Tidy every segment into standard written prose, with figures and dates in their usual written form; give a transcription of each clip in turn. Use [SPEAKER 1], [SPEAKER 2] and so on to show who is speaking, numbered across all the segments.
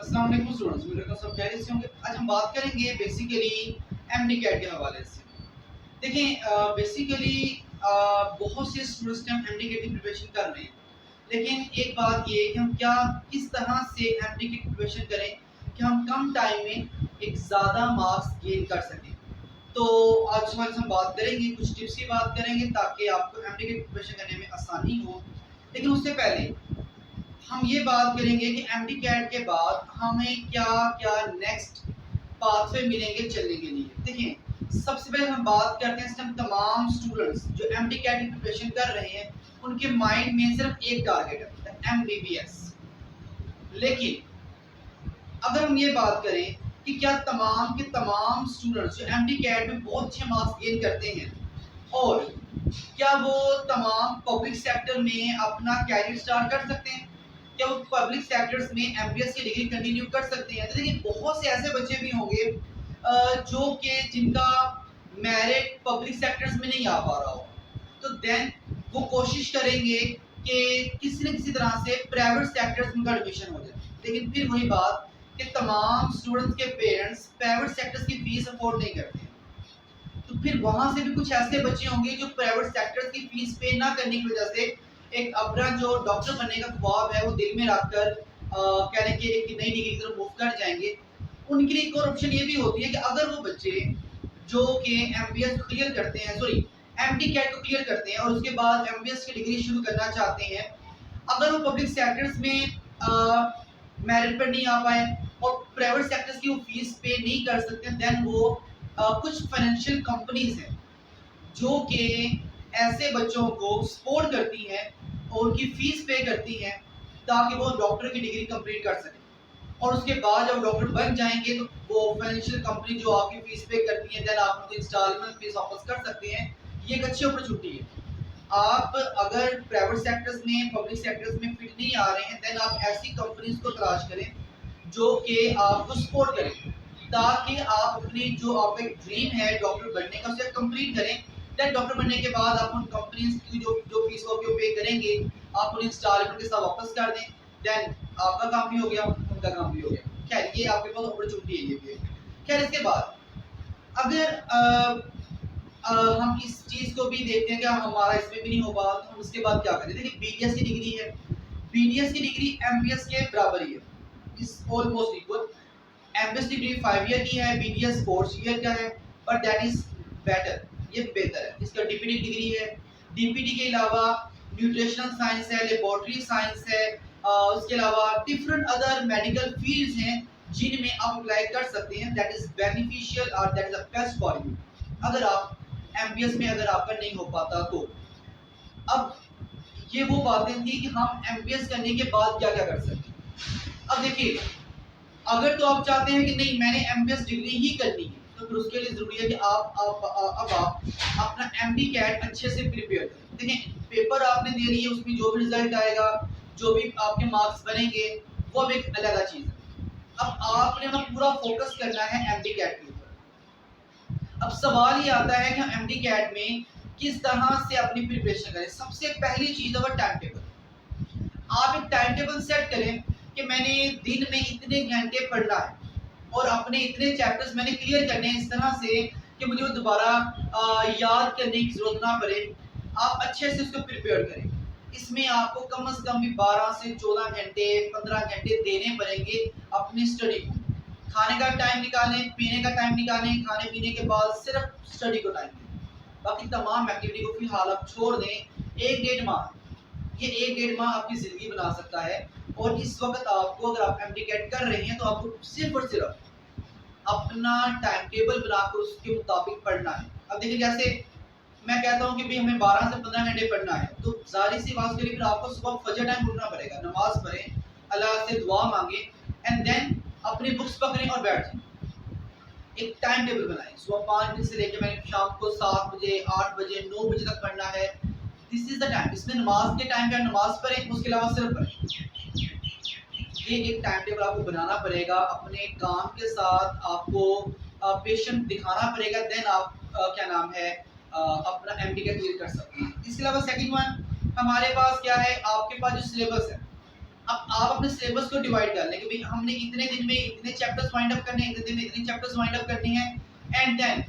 [SPEAKER 1] अस्सलाम वालेकुम स्टूडेंट्स, मेरे को सब खैरियत से होंगे। आज हम बात करेंगे बेसिकली एमडी कैट के हवाले से। देखें बेसिकली बहुत से स्टूडेंट्स हम एमडी कैट की प्रिपरेशन कर रहे हैं, लेकिन एक बात ये है कि हम किस तरह से एमडी की प्रिपरेशन करें कि हम कम टाइम में एक ज़्यादा मार्क्स गेन कर सकें। तो आज हमारे हम बात करेंगे, कुछ टिप्स की बात करेंगे ताकि आपको एमडी की प्रिपरेशन करने में आसानी हो। लेकिन उससे पहले हम ये बात करेंगे कि एमडी कैट के बाद हमें क्या क्या नेक्स्ट पाथवे मिलेंगे चलने के लिए। देखिए सबसे पहले हम बात करते हैं तमाम स्टूडेंट्स जो एमडी कैट की प्रिपरेशन कर रहे हैं उनके माइंड में सिर्फ एक टारगेट है, एमबीबीएस। लेकिन अगर हम ये बात करें कि क्या तमाम के तमाम स्टूडेंट्स जो एमडी कैट में बहुत अच्छे मार्क्स गेन करते हैं और क्या वो तमाम पब्लिक सेक्टर में अपना कैरियर स्टार्ट कर सकते हैं, क्या वो पब्लिक सेक्टर्स में एमबीएस की डिग्री कंटिन्यू कर सकते हैं। तो देखिए बहुत से ऐसे बच्चे भी होंगे जो कि जिनका मेरिट पब्लिक सेक्टर्स में नहीं आ पा रहा हो, तो देन वो कोशिश करेंगे कि किसी न किसी तरह से प्राइवेट सेक्टर्स में एडमिशन हो जाए। लेकिन फिर वही बात कि तमाम स्टूडेंट्स के पेरेंट्स प्राइवेट सेक्टर्स की फीस अफोर्ड नहीं करते, तो फिर वहां से भी कुछ ऐसे बच्चे होंगे जो प्राइवेट सेक्टर्स की फीस पे ना करने की वजह से एक अपना जो डॉक्टर बनने का ख्वाब है वो दिल में रखकर कह रहे कि एक नई डिग्री की तरफ मूव कर जाएंगे। उनके लिए एक और ऑप्शन ये भी होती है कि अगर वो बच्चे जो कि एमबीएस क्लियर करते हैं, सॉरी एमडी कैट को क्लियर करते हैं और उसके बाद एमबीएस की डिग्री शुरू करना चाहते हैं, अगर वो पब्लिक सेक्टर्स में मेरिट पर नहीं आ पाए और प्राइवेट सेक्टर्स की वो फीस पे नहीं कर सकते, देन वो कुछ फाइनेंशियल कंपनीज हैं जो कि ऐसे बच्चों को सपोर्ट करती हैं और उनकी फीस पे करती हैं ताकि वो डॉक्टर की डिग्री कंप्लीट कर सकें। और उसके बाद जब डॉक्टर बन जाएंगे तो वो फाइनेंशियल कंपनी जो आपकी फीस पे करती है, देन आप उनको इंस्टॉलमेंट फीस वापस कर सकते हैं। ये एक अच्छी अपॉर्चुनिटी है। आप अगर प्राइवेट सेक्टर्स में पब्लिक सेक्टर्स में फिट नहीं आ रहे हैं, देन आप ऐसी कंपनीज को तलाश करें जो कि आपको सपोर्ट करें ताकि आप अपनी जो आपका ड्रीम है डॉक्टर बनने का उसे कंप्लीट करें। देन डॉक्टर बनने के बाद आप उन कंपनीज की जो जो फीस वो पे करेंगे आप उन्हें इंस्टॉलमेंट के साथ वापस कर दें। देन आपका काम भी हो गया, उनका काम भी हो गया। खैर ये आपके पास अपॉर्चुनिटी है, ये भी है। खैर इसके बाद अगर हम इस चीज़ को भी देखते हैं कि हमारा इसमें भी नहीं हो पा, तो हम उसके बाद क्या करें। देखिए बीडीएस की डिग्री है, बीडीएस की डिग्री एमबीएस के बराबर ही है, इस almost equal. MBS degree 5 year की है, बीडीएस 4 ईयर का है, बट दैट इज बेटर, ये बेहतर है। इसका डीपीटी डिग्री है, डीपीटी के अलावा न्यूट्रिशनल साइंस है, लेबोरेटरी साइंस है, उसके अलावा डिफरेंट अदर मेडिकल फील्ड्स हैं जिनमें आप अप्लाई कर सकते हैं। दैट इज बेनिफिशियल और that is the best for you अगर आप एमबीएस में अगर आपका नहीं हो पाता तो। अब ये वो बातें थी कि हम एमबीएस करने के बाद क्या क्या कर सकते हैं। अब देखिए अगर तो आप चाहते हैं कि नहीं मैंने एमबीएस डिग्री ही करनी है, तो फिर उसके लिए जरूरी है कि आप अपना एमडी कैट अच्छे से प्रिपेयर करें। देखिए पेपर आपने दे रही है, उसमें जो भी रिजल्ट आएगा, जो भी आपके मार्क्स बनेंगे, वो भी एक अलग चीज़ है। अब आपने ना पूरा फोकस करना है एमडी कैट के ऊपर। अब सवाल ये आता है कि हम एमडी कैट में किस तरह से अपनी प्रिपरेशन करें। सबसे पहली चीज़ है वो टाइम टेबल। आप एक टाइम टेबल सेट करें कि मैंने दिन में इतने घंटे पढ़ना है और अपने इतने चैप्टर्स मैंने क्लियर करने हैं इस तरह से कि मुझे वो दोबारा याद करने की जरूरत ना पड़े। आप अच्छे से उसको प्रिपेयर करें। इसमें आपको कम से कम भी 12 से 14 घंटे 15 घंटे देने पड़ेंगे अपनी स्टडी को। खाने का टाइम निकालें, पीने का टाइम निकालें, खाने पीने के बाद सिर्फ स्टडी को टाइम दें। बाकी तमाम एक्टिविटी को फिलहाल आप छोड़ दें। 1-1.5 माह, ये 1-1.5 माह आपकी ज़िंदगी बना सकता है। और इस वक्त आपको अगर आप एमडी कैट कर रहे हैं तो आपको सिर्फ और सिर्फ अपना टाइम टेबल बनाकर उसके मुताबिक पढ़ना है। अब देखिए जैसे मैं कहता हूँ कि भाई हमें 12 से 15 घंटे पढ़ना है, तो जाहिर सी बात के लिए फिर आपको सुबह फजर टाइम उठना पड़ेगा, नमाज पढ़ें, अल्लाह से दुआ मांगे एंड देन अपनी बुक्स पकड़ें और बैठ जाएं। एक टाइम टेबल बनाएं। सुबह 5 बजे से लेकर मैंने शाम को 7 बजे, 8 बजे, 9 बजे तक पढ़ना है। This is the time. इसमें नमाज के टाइम पे नमाज पढ़ें, उसके अलावा सिर्फ पढ़ें। ये एक टाइम टेबल आपको बनाना पड़ेगा। अपने काम के साथ आपको पेशेंट दिखाना पड़ेगा, देन आप क्या नाम है अपना एमडी का क्लियर कर सकते हैं। इसके अलावा सेकंड वन हमारे पास क्या है, आपके पास जो सिलेबस है अब आप अपने सिलेबस को डिवाइड कर लें कि भाई हमने इतने दिन में इतने चैप्टर्स वाइंड अप करने हैं, इतने दिन में इतने चैप्टर्स वाइंड अप करने हैं, एंड देन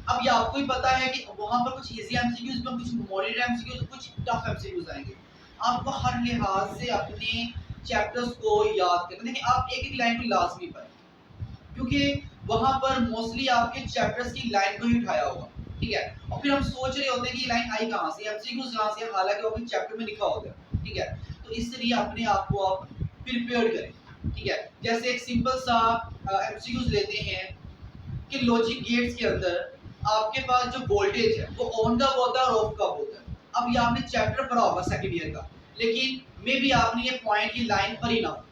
[SPEAKER 1] अब ये आपको ही पता है कि वहां पर कुछ इजी एमसीक्यूज में कुछ मॉडरेट एमसीक्यूज कुछ टफ एमसीक्यूज आएंगे। आपको हर लिहाज से अपने चैप्टर्स को याद करना। देखिए आप एक एक लाइन को लाजमी पढ़ें, क्योंकि वहां पर मोस्टली आपके चैप्टर्स की लाइन को ही उठाया होगा, ठीक है। और फिर हम सोच रहे होते हैं कि ये लाइन आई कहाँ से, एमसीक्यूज कहाँ से, हालांकि वो अपने चैप्टर में लिखा होता है, ठीक है। तो इसलिए अपने आप को आप प्रिपेयर करें, ठीक है। जैसे एक सिंपल सा एमसीक्यूज लेते हैं कि लॉजिक गेट्स के अंदर आपके पास जो वोल्टेज है वो ऑन कब होता है और ऑफ कब होता है। अब ये आपने चैप्टर पढ़ा होगा सेकंड ईयर का, लेकिन मे बी आपने ये पॉइंट की लाइन पढ़ी ना हो।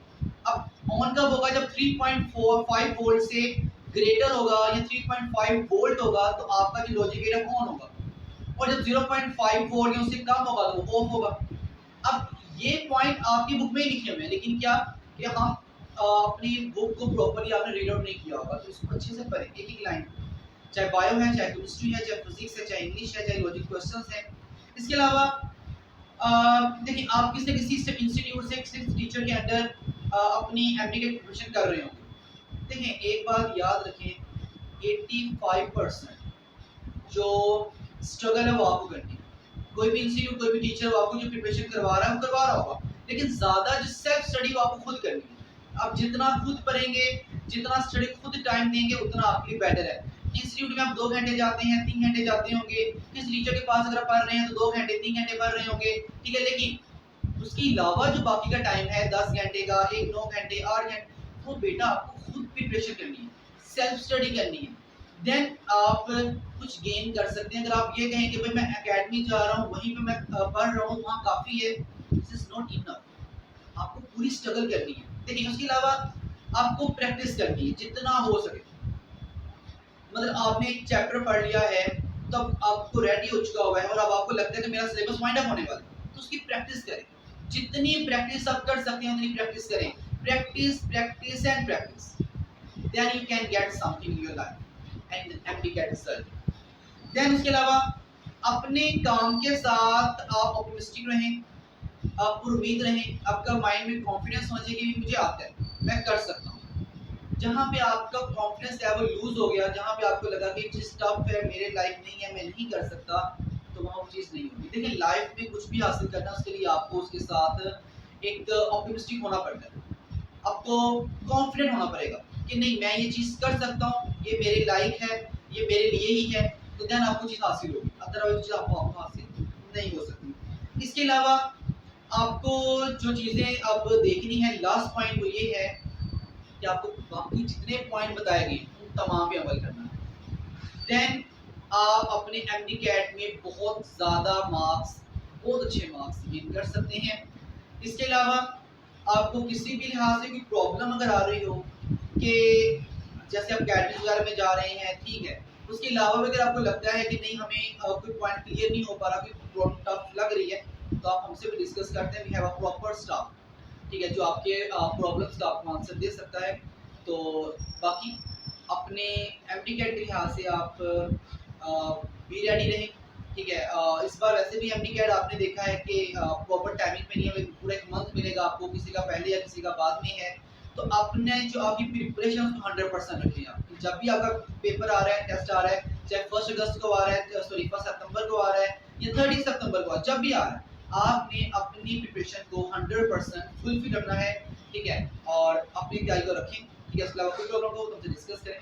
[SPEAKER 1] अब ऑन कब होगा, जब 3.45 वोल्ट से ग्रेटर होगा या 3.5 वोल्ट होगा तो आपका जो लॉजिक गेट है ऑन होगा, और जब 0.5 वोल्ट या उससे कम होगा तो वो ऑफ होगा। अब ये पॉइंट आपकी बुक में ही लिखे हुए हैं, लेकिन क्या कि हम अपनी बुक को प्रॉपर्ली आपने रीड आउट नहीं किया होगा, तो इसको अच्छे से पढ़ें एक एक लाइन, चाहे बायो है, चाहे केमिस्ट्री है, चाहे फिजिक्स है, चाहे इंग्लिश है, चाहे लॉजिक क्वेश्चंस है। इसके अलावा देखिए आप किसी किसी इंस्टीट्यूट से किसी टीचर के अंडर अपनी एमडी की प्रिपरेशन कर रहे होंगे। देखिए एक बात याद रखें, 85% जो स्ट्रगल है वो आपको करनी है। कोई भी इंस्टीट्यूट, कोई भी टीचर वो आपको जो प्रिपरेशन करवा रहा है वो करवा रहा होगा, लेकिन ज़्यादा जो सेल्फ स्टडी वो आपको खुद करनी है। आप जितना खुद पढ़ेंगे, जितना स्टडी खुद टाइम देंगे, उतना आपके लिए बेटर है। इंस्टीट्यूट में आप 2 घंटे जाते हैं, 3 घंटे जाते होंगे, किस टीचर के पास अगर पढ़ रहे हैं तो 2 घंटे 3 घंटे पढ़ रहे होंगे, ठीक है। लेकिन उसके अलावा जो बाकी का टाइम है 10 घंटे का, 1 9 घंटे 8 घंटे, वो बेटा आपको खुद प्रिपरेशन करनी है, सेल्फ स्टडी करनी है। देन आप कुछ गेन कर सकते हैं। अगर आप ये कहें कि भाई मैं एकेडमी जा रहा हूँ, वहीं पे मैं पढ़ रहा हूँ, वहाँ काफ़ी है, दिस इज नॉट इनफ। आपको पूरी स्ट्रगल करनी है। देखिए उसके अलावा आपको प्रैक्टिस करनी है जितना हो सके। मतलब आपने एक चैप्टर पढ़ लिया है, तो अब आपको रेडी हो चुका हुआ है और अब आपको लगता है कि मेरा सिलेबस वाइंड अप होने वाला है, तो उसकी प्रैक्टिस करें। जितनी प्रैक्टिस आप कर सकते हैं उतनी प्रैक्टिस करें। Practice practice and practice, then you can get something in your life and MD get result. Then उसके अलावा अपने काम के साथ आप ऑप्टिमिस्टिक रहें, आप उम्मीद रहें, आपका माइंड में कॉन्फिडेंस होना चाहिए कि मुझे आता है, मैं कर सकता हूँ। जहाँ पे आपका कॉन्फिडेंस लेवल लूज हो गया, जहाँ पे आपको लगा कि चीज टफ है, मेरे लाइफ नहीं है, मैं नहीं कर सकता, तो वहाँ वो चीज़ नहीं होगी। देखिए लाइफ में कुछ भी हासिल करना, उसके लिए आपको उसके साथ एक ऑप्टिमिस्टिक होना पड़ता है। आपको कॉन्फिडेंट होना पड़ेगा कि नहीं मैं ये चीज़ कर सकता हूँ, ये मेरे लायक है, ये मेरे लिए ही है, तो देन आपको चीज़ हासिल होगी, अदरवाइज चीज़ आपको हासिल नहीं हो सकती। इसके अलावा आपको जो चीज़ें अब देखनी है, लास्ट पॉइंट वो ये है कि आपको बाकी जितने पॉइंट बताए गए उन तमाम पे अमल करना है। देन आप अपने एमडी कैट में बहुत ज़्यादा मार्क्स, बहुत अच्छे मार्क्स गेन कर सकते हैं। इसके अलावा आपको किसी भी लिहाज से कोई प्रॉब्लम अगर आ रही हो कि जैसे आप कैटरीज वगैरह में जा रहे हैं, ठीक है, उसके अलावा भी अगर आपको लगता है कि नहीं हमें कोई पॉइंट क्लियर नहीं हो पा रहा, कोई प्रॉब्लम टफ लग रही है, तो आप हमसे भी डिस्कस करते हैं। We have a proper staff, ठीक है, जो आपके प्रॉब्लम्स का आपको आंसर दे सकता है। तो बाकी अपने एमडी कैट के लिहाज से आप बी रेडी रहें, ठीक है। इस बार वैसे भी एमडी कैट आपने देखा है कि प्रॉपर टाइमिंग में नहीं है, पूरा एक मंथ मिलेगा आपको, किसी का पहले या किसी का बाद में है। तो आपने जो आपकी प्रिपरेशन उसको 100% रखें आप। जब भी आपका पेपर आ रहा है, टेस्ट आ रहा है, चाहे 1 अगस्त को आ रहा है, सॉरी 1 सितंबर को आ रहा है या 30 सितंबर को, जब भी आ रहा है, आपने अपनी प्रिपरेशन को 100% फुलफिल रखना है, ठीक है, और अपनी तैयारी को रखें, ठीक है। इसके अलावा कोई प्रॉब्लम हो तो हमसे डिस्कस करें।